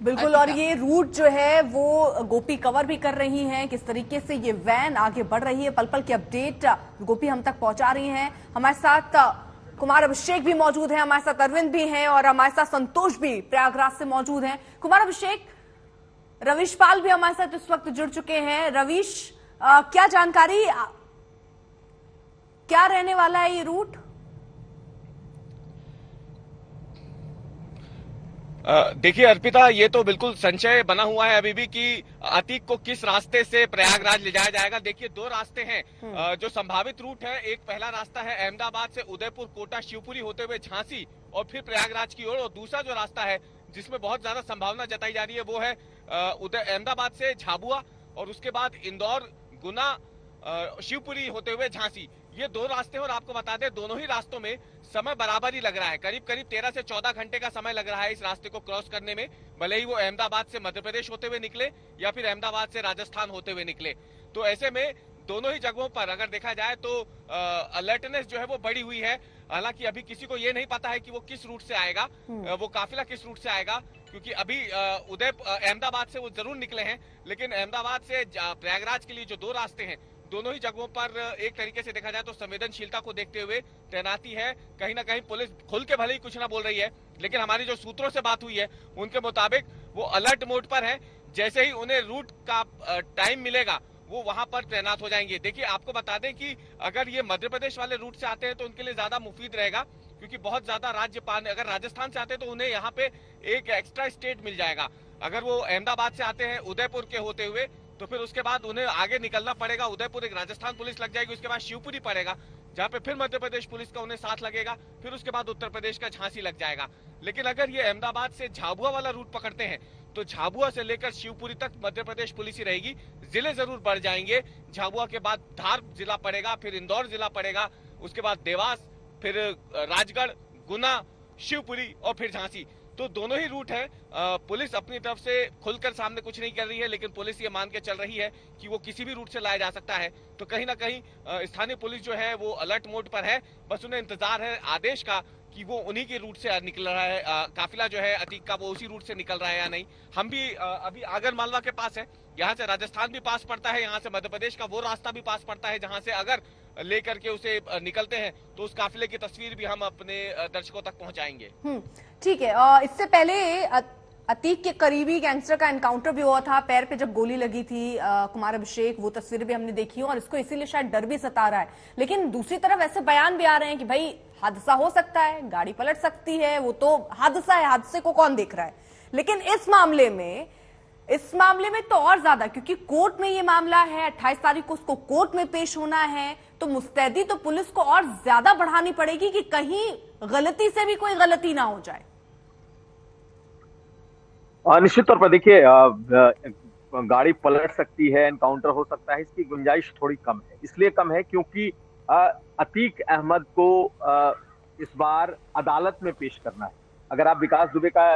बिल्कुल। और ये रूट जो है वो गोपी कवर भी कर रही हैं, किस तरीके से ये वैन आगे बढ़ रही है। पल पल की अपडेट गोपी हम तक पहुंचा रही हैं। हमारे साथ कुमार अभिषेक भी मौजूद हैं, हमारे साथ अरविंद भी हैं और हमारे साथ संतोष भी प्रयागराज से मौजूद हैं। कुमार अभिषेक, रवीश पाल भी हमारे साथ इस वक्त जुड़ चुके हैं। रवीश, क्या जानकारी, क्या रहने वाला है ये रूट? देखिए अर्पिता, ये तो बिल्कुल संशय बना हुआ है अभी भी कि अतीक को किस रास्ते से प्रयागराज ले जाया जाएगा। देखिए, 2 रास्ते हैं जो संभावित रूट है। एक पहला रास्ता है अहमदाबाद से उदयपुर, कोटा, शिवपुरी होते हुए झांसी और फिर प्रयागराज की ओर। और दूसरा जो रास्ता है जिसमें बहुत ज्यादा संभावना जताई जा रही है वो है अहमदाबाद से झाबुआ और उसके बाद इंदौर, गुना, शिवपुरी होते हुए झांसी। ये 2 रास्ते हैं और आपको बता दें दोनों ही रास्तों में समय बराबर ही लग रहा है। करीब 13 से 14 घंटे का समय लग रहा है इस रास्ते को क्रॉस करने में, भले ही वो अहमदाबाद से मध्य प्रदेश होते हुए निकले या फिर अहमदाबाद से राजस्थान होते हुए निकले। तो ऐसे में दोनों ही जगहों पर अगर देखा जाए तो अलर्टनेस जो है वो बढ़ी हुई है। हालांकि अभी किसी को ये नहीं पता है कि वो किस रूट से आएगा, वो काफिला किस रूट से आएगा, क्योंकि अभी अहमदाबाद से वो जरूर निकले हैं। लेकिन अहमदाबाद से प्रयागराज के लिए जो 2 रास्ते हैं, दोनों ही जगहों पर एक तरीके से देखा जाए तो संवेदनशीलता को देखते हुए तैनाती है। कहीं ना कहीं पुलिस खुल के भले ही कुछ ना बोल रही है, लेकिन हमारी जो सूत्रों से बात हुई है उनके मुताबिक वो अलर्ट मोड पर है। जैसे ही उन्हें रूट का टाइम मिलेगा वो वहां पर तैनात हो जाएंगे। देखिए, आपको बता दें कि अगर ये मध्य प्रदेश वाले रूट से आते हैं तो उनके लिए ज्यादा मुफीद रहेगा, क्योंकि बहुत ज्यादा राज्य पार, अगर राजस्थान से आते हैं तो उन्हें यहाँ पे एक एक्स्ट्रा स्टेट मिल जाएगा। अगर वो अहमदाबाद से आते हैं उदयपुर के होते हुए तो फिर उसके बाद उन्हें आगे निकलना पड़ेगा। उदयपुर एक राजस्थान पुलिस लग जाएगी, उसके बाद शिवपुरी पड़ेगा, जहां पे फिर मध्य प्रदेश पुलिस का उन्हें साथ लगेगा, फिर उसके बाद उत्तर प्रदेश का झांसी लग जाएगा। लेकिन अगर ये अहमदाबाद से झाबुआ वाला रूट पकड़ते हैं तो झाबुआ से लेकर शिवपुरी तक मध्य प्रदेश पुलिस ही रहेगी। जिले जरूर बढ़ जाएंगे, झाबुआ के बाद धार जिला पड़ेगा, फिर इंदौर जिला पड़ेगा, उसके बाद देवास, फिर राजगढ़, गुना, शिवपुरी और फिर झांसी। तो दोनों ही रूट है। पुलिस अपनी तरफ से खुलकर सामने कुछ नहीं कर रही है, लेकिन पुलिस ये मान के चल रही है कि वो किसी भी रूट से लाया जा सकता है। तो कहीं ना कहीं स्थानीय पुलिस जो है वो अलर्ट मोड पर है, बस उन्हें इंतजार है आदेश का कि वो उन्हीं के रूट से निकल रहा है काफिला जो है अतीक का, वो उसी रूट से निकल रहा है या नहीं। हम भी अभी आगर मालवा के पास है, यहाँ से राजस्थान भी पास पड़ता है, यहाँ से मध्य प्रदेश का वो रास्ता भी पास पड़ता है जहाँ से अगर लेकर के उसे निकलते हैं तो उस काफिले की तस्वीर भी हम अपने दर्शकों तक पहुंचाएंगे। ठीक है। इससे पहले अतीक के करीबी गैंगस्टर का एनकाउंटर भी हुआ था, पैर पे जब गोली लगी थी कुमार अभिषेक, वो तस्वीरें भी हमने देखी और इसको इसीलिए शायद डर भी सता रहा है। लेकिन दूसरी तरफ ऐसे बयान भी आ रहे हैं कि भाई हादसा हो सकता है, गाड़ी पलट सकती है, वो तो हादसा है, हादसे को कौन देख रहा है। लेकिन इस मामले में तो और ज्यादा, क्योंकि कोर्ट में ये मामला है, 28 तारीख को उसको कोर्ट में पेश होना है, तो मुस्तैदी तो पुलिस को और ज्यादा बढ़ानी पड़ेगी कि कहीं गलती से भी कोई गलती ना हो जाए। निश्चित तौर पर देखिए, गाड़ी पलट सकती है, एनकाउंटर हो सकता है, इसकी गुंजाइश थोड़ी कम है। इसलिए कम है क्योंकि अतीक अहमद को इस बार अदालत में पेश करना है। अगर आप विकास दुबे का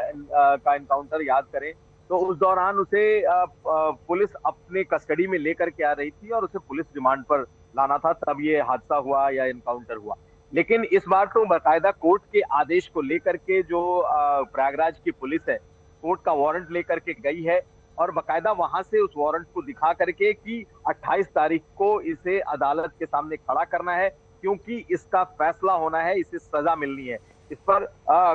एनकाउंटर याद करें तो उस दौरान उसे पुलिस अपने कस्टडी में लेकर के आ रही थी और उसे पुलिस रिमांड पर लाना था, तब ये हादसा हुआ या एनकाउंटर हुआ। लेकिन इस बार तो बाकायदा कोर्ट के आदेश को लेकर के जो प्रयागराज की पुलिस है, कोर्ट का वारंट लेकर के गई है और बाकायदा वहां से उस वारंट को दिखा करके कि 28 तारीख को इसे अदालत के सामने खड़ा करना है, क्योंकि इसका फैसला होना है, इसे सजा मिलनी है, इस पर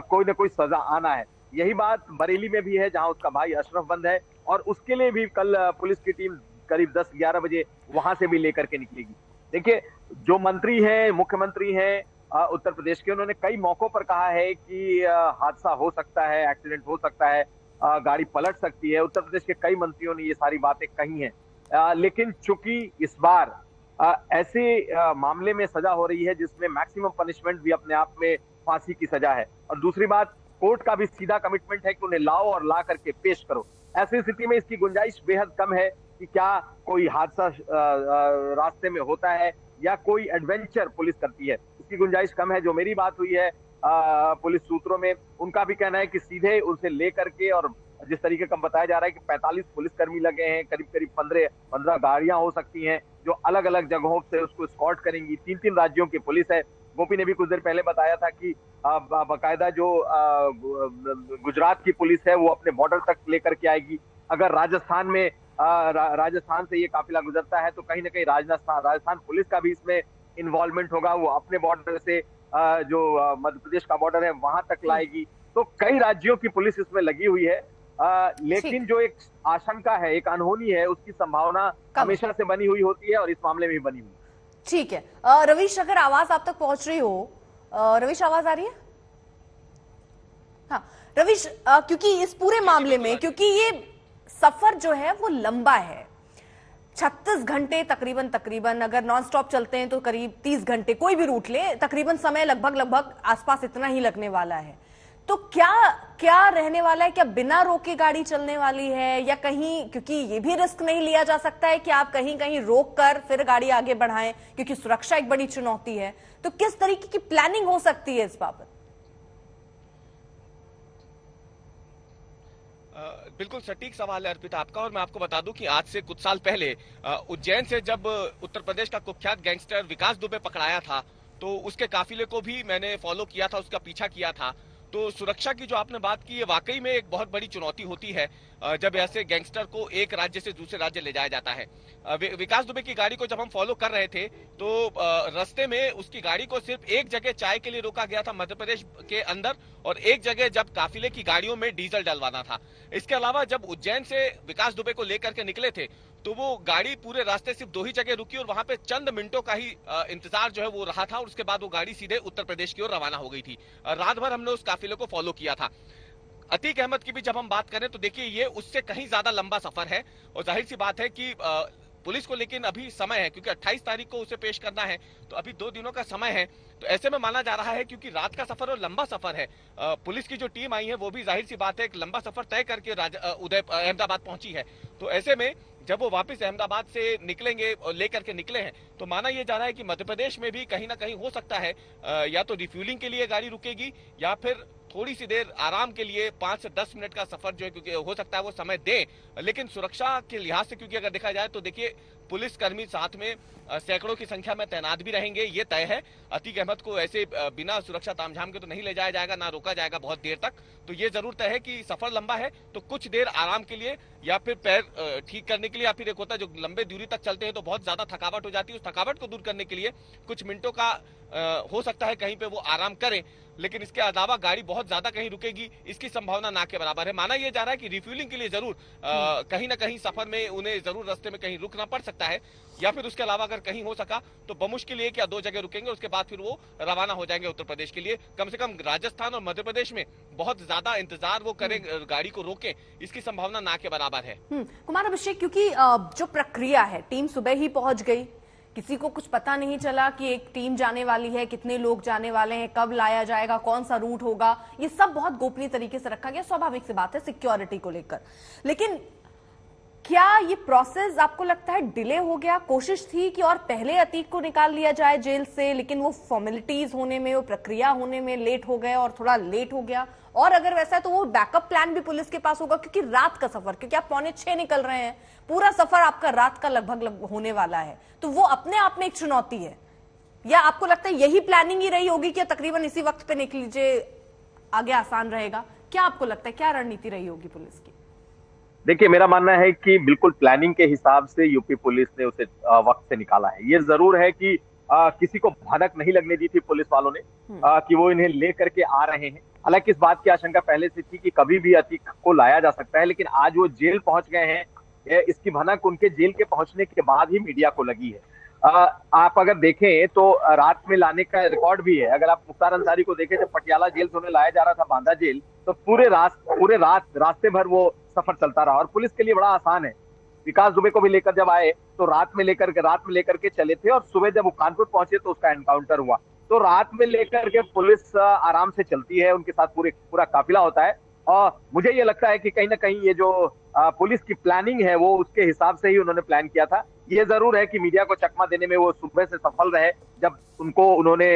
कोई ना कोई सजा आना है। यही बात बरेली में भी है, जहां उसका भाई अशरफ बंद है और उसके लिए भी कल पुलिस की टीम करीब 10-11 बजे वहां से भी लेकर के निकलेगी। देखिए, जो मंत्री हैं, मुख्यमंत्री हैं उत्तर प्रदेश के, उन्होंने कई मौकों पर कहा है कि हादसा हो सकता है, एक्सीडेंट हो सकता है, गाड़ी पलट सकती है। उत्तर प्रदेश के कई मंत्रियों ने ये सारी बातें कही हैं, लेकिन चूंकि इस बार ऐसे मामले में सजा हो रही है जिसमें मैक्सिमम पनिशमेंट भी अपने आप में फांसी की सजा है, और दूसरी बात कोर्ट का भी सीधा कमिटमेंट है कि उन्हें लाओ और ला करके पेश करो। ऐसी स्थिति में इसकी गुंजाइश बेहद कम है कि क्या कोई हादसा रास्ते में होता है या कोई एडवेंचर पुलिस करती है, इसकी गुंजाइश कम है। जो मेरी बात हुई है पुलिस सूत्रों में, उनका भी कहना है कि सीधे उनसे लेकर के, और जिस तरीके का बताया जा रहा है कि 45 पुलिसकर्मी लगे हैं, करीब 15 गाड़ियां हो सकती हैं जो अलग अलग जगहों से उसको स्कॉट करेंगी। 3 राज्यों की पुलिस है। गोपी ने भी कुछ देर पहले बताया था कि बाकायदा जो गुजरात की पुलिस है वो अपने बॉर्डर तक लेकर के आएगी। अगर राजस्थान से ये काफिला गुजरता है तो कहीं ना कहीं राजस्थान पुलिस का भी इसमें इन्वॉल्वमेंट होगा, वो अपने बॉर्डर से जो मध्य प्रदेश का बॉर्डर है वहां तक लाएगी। तो कई राज्यों की पुलिस इसमें लगी हुई है, लेकिन जो एक आशंका है, एक अनहोनी है, उसकी संभावना हमेशा से बनी हुई होती है और इस मामले में भी बनी हुई। ठीक है। रवीश, अगर आवाज आप तक पहुंच रही हो, रवीश आवाज आ रही है? हाँ रवीश, क्योंकि इस पूरे मामले में, क्योंकि ये सफर जो है वो लंबा है, 36 घंटे तकरीबन अगर नॉन स्टॉप चलते हैं तो करीब 30 घंटे, कोई भी रूट ले, तकरीबन समय लगभग आसपास इतना ही लगने वाला है। तो क्या रहने वाला है? क्या बिना रोके गाड़ी चलने वाली है, या कहीं, क्योंकि ये भी रिस्क नहीं लिया जा सकता है कि आप कहीं रोक कर फिर गाड़ी आगे बढ़ाएं, क्योंकि सुरक्षा एक बड़ी चुनौती है। तो किस तरीके की प्लानिंग हो सकती है इस बाबत? बिल्कुल सटीक सवाल है अर्पिता आपका, और मैं आपको बता दूं कि आज से कुछ साल पहले उज्जैन से जब उत्तर प्रदेश का कुख्यात गैंगस्टर विकास दुबे पकड़ाया था तो उसके काफिले को भी मैंने फॉलो किया था, उसका पीछा किया था। तो सुरक्षा की जो आपने बात की है, वाकई में एक बहुत बड़ी चुनौती होती है जब ऐसे गैंगस्टर को एक राज्य से दूसरे राज्य ले जाया जाता है। विकास दुबे की गाड़ी को जब हम फॉलो कर रहे थे तो रास्ते में उसकी गाड़ी को सिर्फ एक जगह चाय के लिए रोका गया था मध्य प्रदेश के अंदर, और एक जगह जब काफिले की गाड़ियों में डीजल डलवाना था। इसके अलावा जब उज्जैन से विकास दुबे को लेकर के निकले थे तो वो गाड़ी पूरे रास्ते सिर्फ 2 ही जगह रुकी और वहां पे चंद मिनटों का ही इंतजार जो है वो रहा था, और उसके बाद वो गाड़ी सीधे उत्तर प्रदेश की ओर रवाना हो गई थी। रात भर हमने उस काफिले को फॉलो किया था। अतीक अहमद की भी जब हम बात करें तो देखिए ये उससे कहीं ज्यादा लंबा सफर है और जाहिर सी बात है कि पुलिस को लेकिन अभी समय है क्योंकि 28 तारीख को उसे पेश करना है, तो अभी 2 दिनों का समय है। तो ऐसे में माना जा रहा है क्योंकि रात का सफर और लंबा सफर है, पुलिस की जो टीम आई है वो भी जाहिर सी बात है एक लंबा सफर तय करके अहमदाबाद पहुंची है। तो ऐसे में जब वो वापस अहमदाबाद से निकलेंगे और लेकर के निकले हैं तो माना यह जा रहा है कि मध्य प्रदेश में भी कहीं ना कहीं हो सकता है या तो रिफ्यूलिंग के लिए गाड़ी रुकेगी या फिर थोड़ी सी देर आराम के लिए 5 से 10 मिनट का सफर जो है, क्योंकि हो सकता है वो समय दे, लेकिन सुरक्षा के लिहाज से क्योंकि अगर देखा जाए तो देखिए पुलिस कर्मी साथ में सैकड़ों की संख्या में तैनात भी रहेंगे, ये तय है। अतीक अहमद को ऐसे बिना सुरक्षा तामझाम के तो नहीं ले जाया जाएगा, ना रोका जाएगा बहुत देर तक। तो ये जरूर तय है कि सफर लंबा है तो कुछ देर आराम के लिए या फिर पैर ठीक करने के लिए, या फिर एक होता है जो लंबे दूरी तक चलते हैं तो बहुत ज्यादा थकावट हो जाती है, उस थकावट को दूर करने के लिए कुछ मिनटों का हो सकता है कहीं पे वो आराम करें, लेकिन इसके अलावा गाड़ी बहुत ज्यादा कहीं रुकेगी इसकी संभावना ना के बराबर है। माना यह जा रहा है कि रिफ्यूलिंग के लिए जरूर कहीं ना कहीं सफर में उन्हें जरूर रास्ते में कहीं रुकना पड़ सकता है, या फिर उसके अलावा अगर कहीं हो सका तो बमुश्किल एक या 2 जगह रुकेंगे, उसके बाद फिर वो रवाना हो जाएंगे उत्तर प्रदेश के लिए। कम से कम राजस्थान और मध्य प्रदेश में बहुत ज्यादा इंतजार वो करें, गाड़ी को रोकें, इसकी संभावना ना के बराबर है। कुमार अभिषेक, क्योंकि जो प्रक्रिया है, टीम सुबह ही पहुंच गई, किसी को कुछ पता नहीं चला कि एक टीम जाने वाली है, कितने लोग जाने वाले हैं, कब लाया जाएगा, कौन सा रूट होगा, ये सब बहुत गोपनीय तरीके से रखा गया। स्वाभाविक सी बात है सिक्योरिटी को लेकर, लेकिन क्या ये प्रोसेस आपको लगता है डिले हो गया? कोशिश थी कि और पहले अतीक को निकाल लिया जाए जेल से, लेकिन वो फॉर्मेलिटीज होने में, वो प्रक्रिया होने में लेट हो गया और थोड़ा लेट हो गया। और अगर वैसा है तो वो बैकअप प्लान भी पुलिस के पास होगा, क्योंकि रात का सफर, क्योंकि आप 5:45 निकल रहे हैं, पूरा सफर आपका रात का लगभग होने वाला है, तो वो अपने आप में एक चुनौती है। या आपको लगता है यही प्लानिंग ही रही होगी कि तकरीबन इसी वक्त पे निकल लीजिए, आगे आसान रहेगा? क्या आपको लगता है क्या रणनीति रही होगी पुलिस की? देखिए, मेरा मानना है कि बिल्कुल प्लानिंग के हिसाब से यूपी पुलिस ने उसे वक्त से निकाला है। ये जरूर है कि किसी को भनक नहीं लगने दी थी पुलिस वालों ने कि वो इन्हें ले करके आ रहे हैं। हालांकि इस बात की आशंका पहले से थी कि कभी भी अतीक को लाया जा सकता है, लेकिन आज वो जेल पहुंच गए हैं, इसकी भनक उनके जेल के पहुंचने के बाद ही मीडिया को लगी है। आप अगर देखें तो रात में लाने का रिकॉर्ड भी है। अगर आप मुख्तार अंसारी को देखें, जब पटियाला जेल से उन्हें लाया जा रहा था बांदा जेल, तो पूरे रात रास्ते भर वो सफर चलता रहा। और पुलिस के लिए बड़ा आसान है, विकास दुबे को भी लेकर जब आए तो रात में लेकर के चले थे, और सुबह जब वो कानपुर पहुंचे तो उसका एनकाउंटर हुआ। तो रात में लेकर के पुलिस आराम से चलती है, उनके साथ पूरा काफिला होता है। और मुझे ये लगता है कि कहीं ना कहीं ये जो पुलिस की प्लानिंग है वो उसके हिसाब से ही उन्होंने प्लान किया था। ये जरूर है कि मीडिया को चकमा देने में वो सुबह से सफल रहे, जब उन्होंने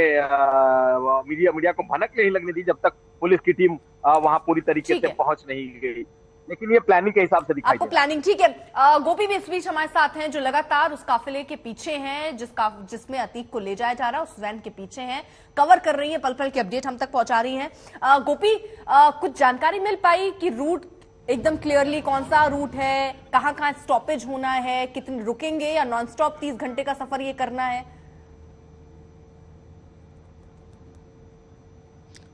मीडिया को भनक नहीं लगने दी, जब तक पुलिस की टीम वहां पूरी तरीके से पहुंच नहीं गई। लेकिन ये प्लानिंग के हिसाब से दिखाई आपको प्लानिंग, ठीक है। गोपी भी इस बीच हमारे साथ हैं, जो लगातार उस काफिले के पीछे हैं, जिसमें अतीक को ले जाया जा रहा है, उस वैन के पीछे हैं, कवर कर रही है, पल पल की अपडेट हम तक पहुंचा रही हैं। गोपी, कुछ जानकारी मिल पाई कि रूट एकदम क्लियरली कौन सा रूट है, कहाँ स्टॉपेज होना है, कितने रुकेंगे, या नॉन स्टॉप 30 घंटे का सफर ये करना है?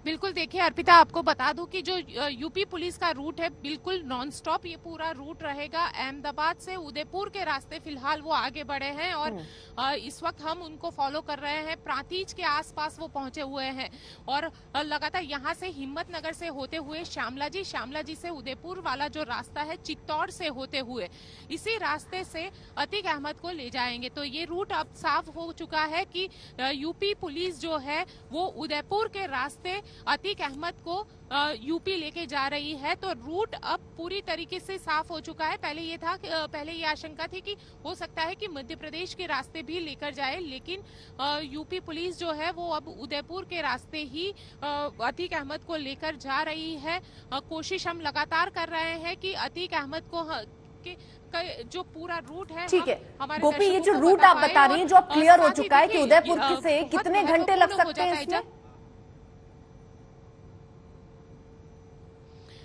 बिल्कुल, देखिए अर्पिता, आपको बता दूं कि जो यूपी पुलिस का रूट है बिल्कुल नॉन स्टॉप ये पूरा रूट रहेगा। अहमदाबाद से उदयपुर के रास्ते फिलहाल वो आगे बढ़े हैं और इस वक्त हम उनको फॉलो कर रहे हैं। प्रांतीज के आसपास वो पहुंचे हुए हैं और लगातार यहाँ से हिम्मत नगर से होते हुए श्यामला जी से उदयपुर वाला जो रास्ता है चित्तौड़ से होते हुए इसी रास्ते से अतीक अहमद को ले जाएंगे। तो ये रूट अब साफ हो चुका है कि यूपी पुलिस जो है वो उदयपुर के रास्ते अतीक अहमद को यूपी लेके जा रही है। तो रूट अब पूरी तरीके से साफ हो चुका है। पहले ये आशंका थी कि हो सकता है कि मध्य प्रदेश के रास्ते भी लेकर जाए, लेकिन यूपी पुलिस जो है वो अब उदयपुर के रास्ते ही अतीक अहमद को लेकर जा रही है। कोशिश हम लगातार कर रहे हैं कि अतीक अहमद को जो पूरा रूट है, ठीक है गोपी, ये जो रूट आप बता रही हैं, जो अब क्लियर हो चुका है कि उदयपुर से कितने घंटे लग सकते हैं इसमें?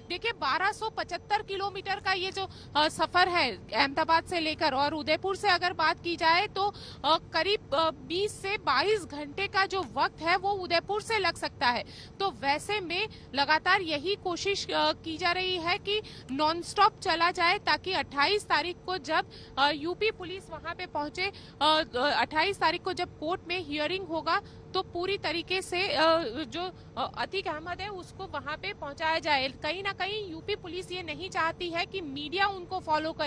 देखिए 1275 किलोमीटर का ये जो सफर है अहमदाबाद से लेकर, और उदयपुर से अगर बात की जाए तो करीब 20 से 22 घंटे का जो वक्त है वो उदयपुर से लग सकता है। तो वैसे में लगातार यही कोशिश की जा रही है कि नॉन स्टॉप चला जाए, ताकि 28 तारीख को जब यूपी पुलिस वहां पे पहुंचे, 28 तारीख को जब कोर्ट में हियरिंग होगा तो पूरी तरीके से जो अतीक अहमद है उसको वहां पे पहुंचाया जाए। कहीं ना कहीं यूपी पुलिस ये नहीं चाहती है कि मीडिया उनको फॉलो करे।